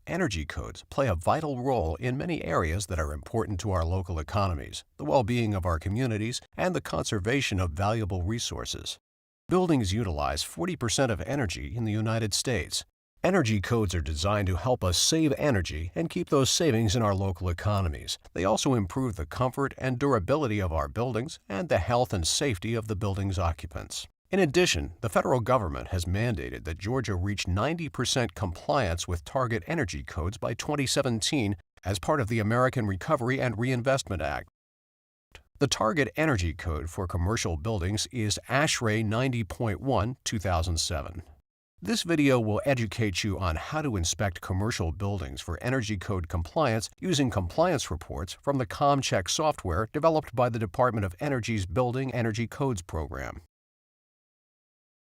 energy codes play a vital role in many areas that are important to our local economies, the well-being of our communities, and the conservation of valuable resources. Buildings utilize 40% of energy in the United States. Energy codes are designed to help us save energy and keep those savings in our local economies. They also improve the comfort and durability of our buildings and the health and safety of the building's occupants. In addition, the federal government has mandated that Georgia reach 90% compliance with target energy codes by 2017 as part of the American Recovery and Reinvestment Act. The target energy code for commercial buildings is ASHRAE 90.1, 2007. This video will educate you on how to inspect commercial buildings for energy code compliance using compliance reports from the CommCheck software developed by the Department of Energy's Building Energy Codes program.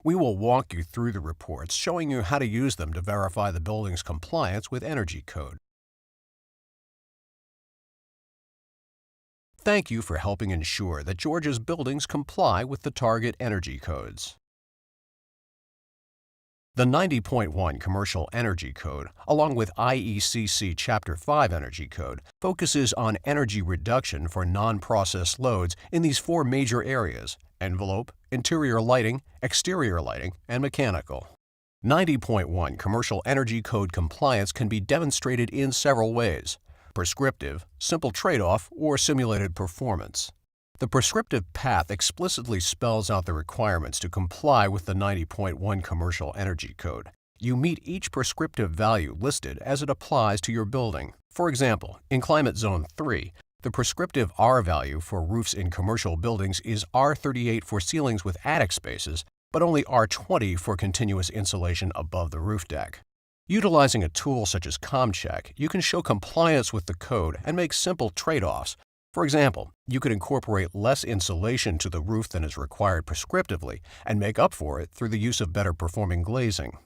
We will walk you through the reports, showing you how to use them to verify the building's compliance with energy code. Thank you for helping ensure that Georgia's buildings comply with the target energy codes. The 90.1 Commercial Energy Code, along with IECC Chapter 5 Energy Code, focuses on energy reduction for non-process loads in these four major areas: envelope, interior lighting, exterior lighting, and mechanical. 90.1 Commercial Energy Code compliance can be demonstrated in several ways: prescriptive, simple trade-off, or simulated performance. The prescriptive path explicitly spells out the requirements to comply with the 90.1 Commercial Energy Code. You meet each prescriptive value listed as it applies to your building. For example, in Climate Zone 3, the prescriptive R value for roofs in commercial buildings is R38 for ceilings with attic spaces, but only R20 for continuous insulation above the roof deck. Utilizing a tool such as CommCheck, you can show compliance with the code and make simple trade-offs. For example, you could incorporate less insulation to the roof than is required prescriptively and make up for it through the use of better-performing glazing.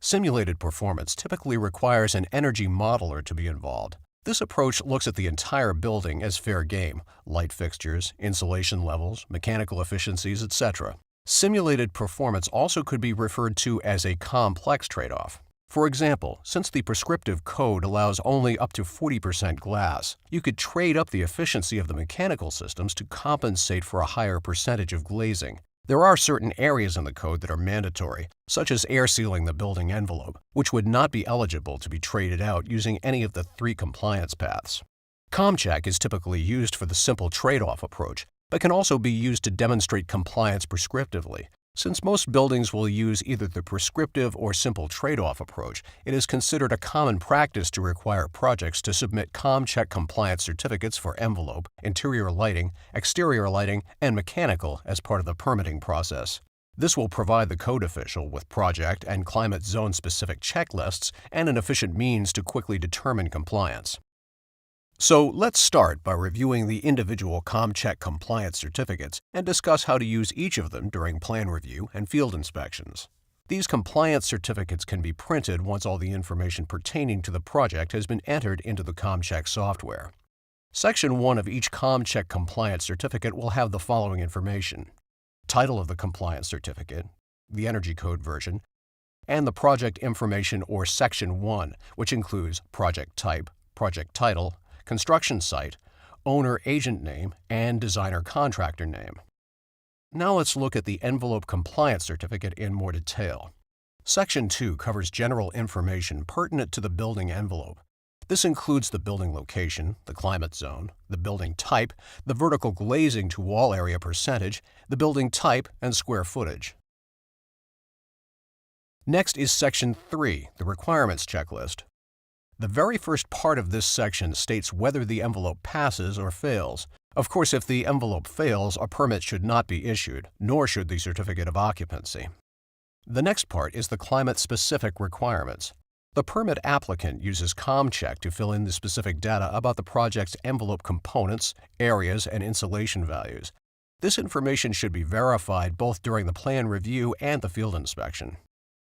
Simulated performance typically requires an energy modeler to be involved. This approach looks at the entire building as fair game: light fixtures, insulation levels, mechanical efficiencies, etc. Simulated performance also could be referred to as a complex trade-off. For example, since the prescriptive code allows only up to 40% glass, you could trade up the efficiency of the mechanical systems to compensate for a higher percentage of glazing. There are certain areas in the code that are mandatory, such as air sealing the building envelope, which would not be eligible to be traded out using any of the three compliance paths. CommCheck is typically used for the simple trade-off approach, but can also be used to demonstrate compliance prescriptively. Since most buildings will use either the prescriptive or simple trade-off approach, it is considered a common practice to require projects to submit CommCheck compliance certificates for envelope, interior lighting, exterior lighting, and mechanical as part of the permitting process. This will provide the code official with project and climate zone-specific checklists and an efficient means to quickly determine compliance. So let's start by reviewing the individual CommCheck compliance certificates and discuss how to use each of them during plan review and field inspections. These compliance certificates can be printed once all the information pertaining to the project has been entered into the CommCheck software. Section 1 of each CommCheck compliance certificate will have the following information: title of the compliance certificate, the energy code version, and the project information or Section 1, which includes project type, project title, construction site, owner-agent name, and designer-contractor name. Now let's look at the envelope compliance certificate in more detail. Section 2 covers general information pertinent to the building envelope. This includes the building location, the climate zone, the building type, the vertical glazing to wall area percentage, the building type, and square footage. Next is Section 3, the requirements checklist. The very first part of this section states whether the envelope passes or fails. Of course, if the envelope fails, a permit should not be issued, nor should the certificate of occupancy. The next part is the climate-specific requirements. The permit applicant uses CommCheck to fill in the specific data about the project's envelope components, areas, and insulation values. This information should be verified both during the plan review and the field inspection.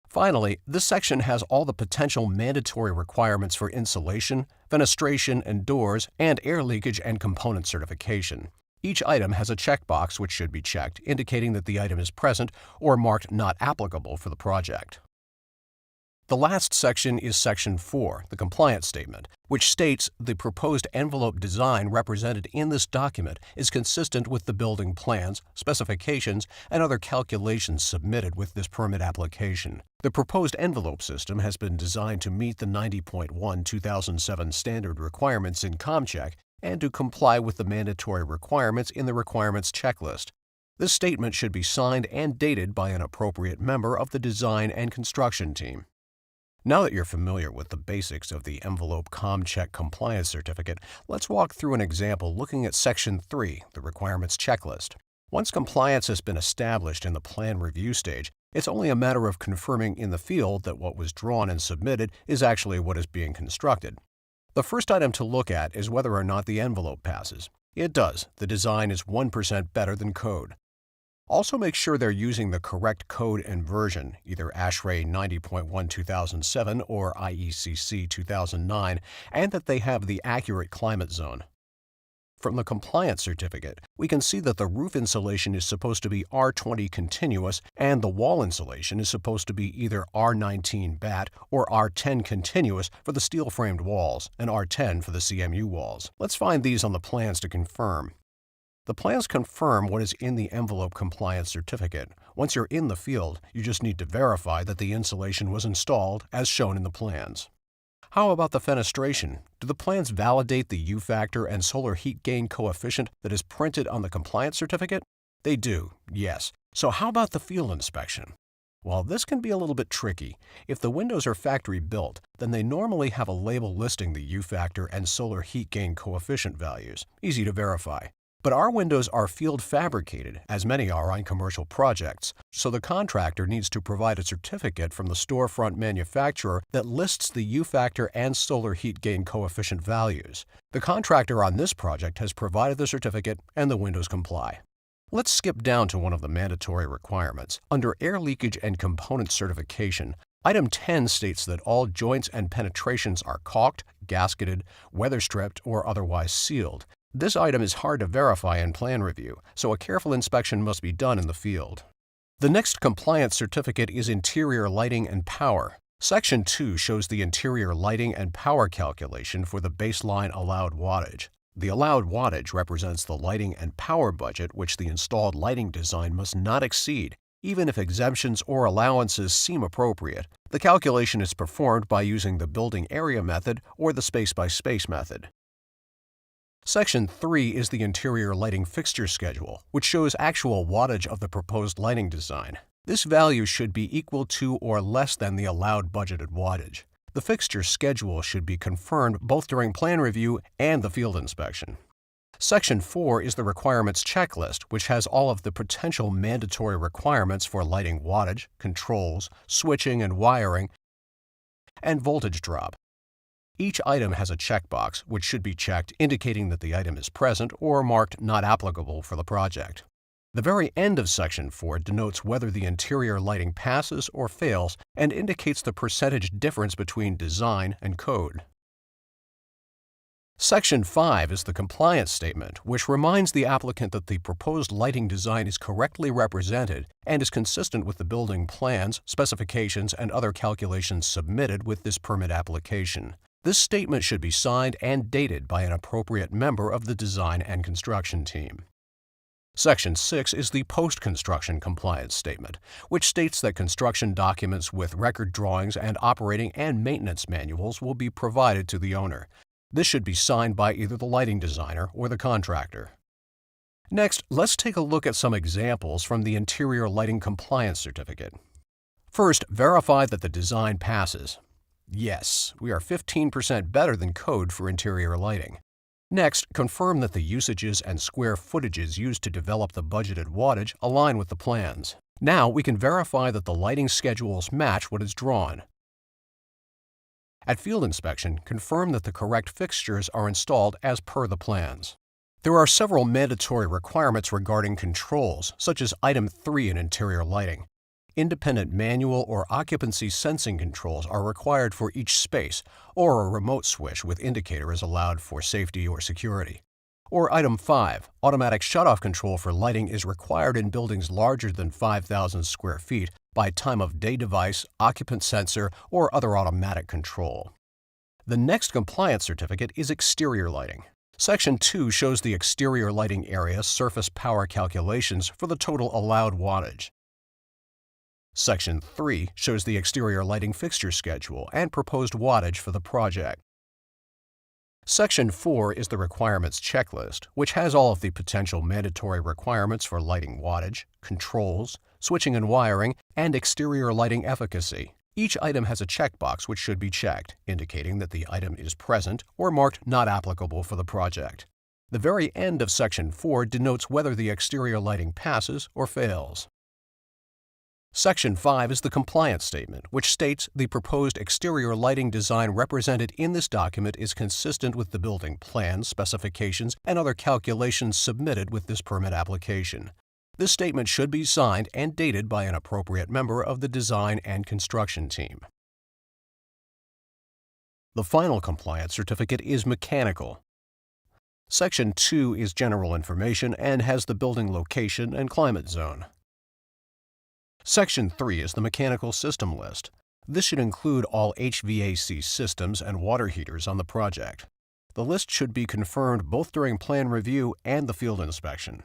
Finally, this section has all the potential mandatory requirements for insulation, fenestration and doors, and air leakage and component certification. Each item has a checkbox which should be checked, indicating that the item is present or marked not applicable for the project. The last section is Section 4, the compliance statement, which states the proposed envelope design represented in this document is consistent with the building plans, specifications, and other calculations submitted with this permit application. The proposed envelope system has been designed to meet the 90.1/2007 standard requirements in ComCheck and to comply with the mandatory requirements in the requirements checklist. This statement should be signed and dated by an appropriate member of the design and construction team. Now that you're familiar with the basics of the envelope ComCheck compliance certificate, let's walk through an example looking at Section 3, the requirements checklist. Once compliance has been established in the plan review stage, it's only a matter of confirming in the field that what was drawn and submitted is actually what is being constructed. The first item to look at is whether or not the envelope passes. It does. The design is 1% better than code. Also make sure they're using the correct code and version, either ASHRAE 90.1/2007 or IECC 2009, and that they have the accurate climate zone. From the compliance certificate, we can see that the roof insulation is supposed to be R20 continuous and the wall insulation is supposed to be either R19 bat or R10 continuous for the steel-framed walls and R10 for the CMU walls. Let's find these on the plans to confirm. The plans confirm what is in the envelope compliance certificate. Once you're in the field, you just need to verify that the insulation was installed as shown in the plans. How about the fenestration? Do the plans validate the U factor and solar heat gain coefficient that is printed on the compliance certificate? They do, yes. So how about the field inspection? Well, this can be a little bit tricky. If the windows are factory built, then they normally have a label listing the U factor and solar heat gain coefficient values. Easy to verify. But our windows are field fabricated, as many are on commercial projects, so the contractor needs to provide a certificate from the storefront manufacturer that lists the U factor and solar heat gain coefficient values. The contractor on this project has provided the certificate and the windows comply. Let's skip down to one of the mandatory requirements. Under air leakage and component certification, Item 10 states that all joints and penetrations are caulked, gasketed, weather stripped, or otherwise sealed. This item is hard to verify in plan review, so a careful inspection must be done in the field. The next compliance certificate is interior lighting and power. Section 2 shows the interior lighting and power calculation for the baseline allowed wattage. The allowed wattage represents the lighting and power budget which the installed lighting design must not exceed, even if exemptions or allowances seem appropriate. The calculation is performed by using the building area method or the space-by-space method. Section 3 is the interior lighting fixture schedule, which shows actual wattage of the proposed lighting design. This value should be equal to or less than the allowed budgeted wattage. The fixture schedule should be confirmed both during plan review and the field inspection. Section 4 is the requirements checklist, which has all of the potential mandatory requirements for lighting wattage, controls, switching and wiring, and voltage drop. Each item has a checkbox, which should be checked indicating that the item is present or marked not applicable for the project. The very end of Section 4 denotes whether the interior lighting passes or fails and indicates the percentage difference between design and code. Section 5 is the compliance statement, which reminds the applicant that the proposed lighting design is correctly represented and is consistent with the building plans, specifications, and other calculations submitted with this permit application. This statement should be signed and dated by an appropriate member of the design and construction team. Section 6 is the post-construction compliance statement, which states that construction documents with record drawings and operating and maintenance manuals will be provided to the owner. This should be signed by either the lighting designer or the contractor. Next, let's take a look at some examples from the interior lighting compliance certificate. First, verify that the design passes. Yes, we are 15% better than code for interior lighting. Next, confirm that the usages and square footages used to develop the budgeted wattage align with the plans. Now we can verify that the lighting schedules match what is drawn. At field inspection, confirm that the correct fixtures are installed as per the plans. There are several mandatory requirements regarding controls, such as Item 3 in interior lighting. Independent manual or occupancy sensing controls are required for each space, or a remote switch with indicator is allowed for safety or security. Or Item 5, automatic shutoff control for lighting is required in buildings larger than 5,000 square feet by time of day device, occupant sensor, or other automatic control. The next compliance certificate is exterior lighting. Section 2 shows the exterior lighting area surface power calculations for the total allowed wattage. Section 3 shows the exterior lighting fixture schedule and proposed wattage for the project. Section 4 is the requirements checklist, which has all of the potential mandatory requirements for lighting wattage, controls, switching and wiring, and exterior lighting efficacy. Each item has a checkbox which should be checked, indicating that the item is present or marked not applicable for the project. The very end of Section 4 denotes whether the exterior lighting passes or fails. Section 5 is the compliance statement, which states the proposed exterior lighting design represented in this document is consistent with the building plans, specifications, and other calculations submitted with this permit application. This statement should be signed and dated by an appropriate member of the design and construction team. The final compliance certificate is mechanical. Section 2 is general information and has the building location and climate zone. Section 3 is the mechanical system list. This should include all HVAC systems and water heaters on the project. The list should be confirmed both during plan review and the field inspection.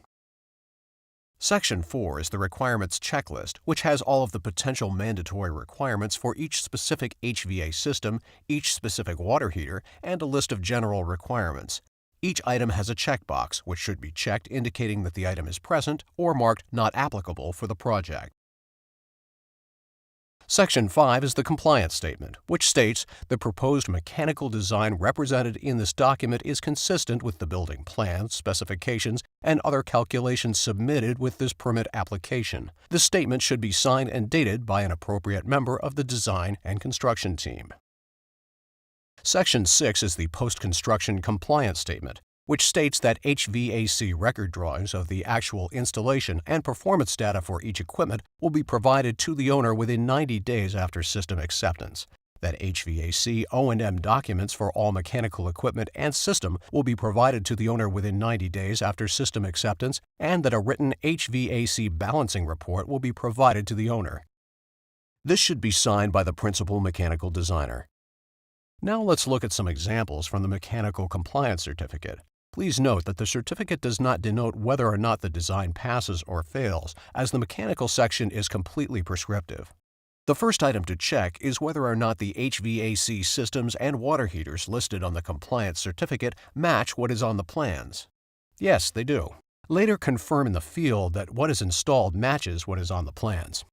Section 4 is the requirements checklist, which has all of the potential mandatory requirements for each specific HVAC system, each specific water heater, and a list of general requirements. Each item has a checkbox, which should be checked indicating that the item is present or marked not applicable for the project. Section 5 is the compliance statement, which states the proposed mechanical design represented in this document is consistent with the building plans, specifications, and other calculations submitted with this permit application. This statement should be signed and dated by an appropriate member of the design and construction team. Section 6 is the post-construction compliance statement, which states that HVAC record drawings of the actual installation and performance data for each equipment will be provided to the owner within 90 days after system acceptance, that HVAC O&M documents for all mechanical equipment and system will be provided to the owner within 90 days after system acceptance, and that a written HVAC balancing report will be provided to the owner. This should be signed by the principal mechanical designer. Now let's look at some examples from the mechanical compliance certificate. Please note that the certificate does not denote whether or not the design passes or fails, as the mechanical section is completely prescriptive. The first item to check is whether or not the HVAC systems and water heaters listed on the compliance certificate match what is on the plans. Yes, they do. Later confirm in the field that what is installed matches what is on the plans.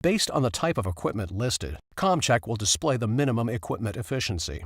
Based on the type of equipment listed, CommCheck will display the minimum equipment efficiency.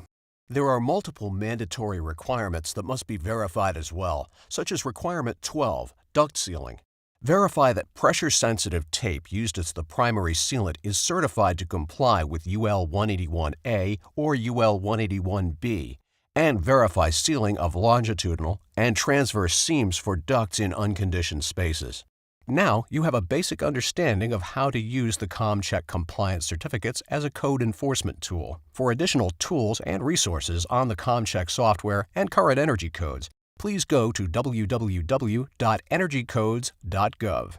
There are multiple mandatory requirements that must be verified as well, such as Requirement 12, duct sealing. Verify that pressure-sensitive tape used as the primary sealant is certified to comply with UL 181A or UL 181B, and verify sealing of longitudinal and transverse seams for ducts in unconditioned spaces. Now you have a basic understanding of how to use the CommCheck compliance certificates as a code enforcement tool. For additional tools and resources on the CommCheck software and current energy codes, please go to www.energycodes.gov.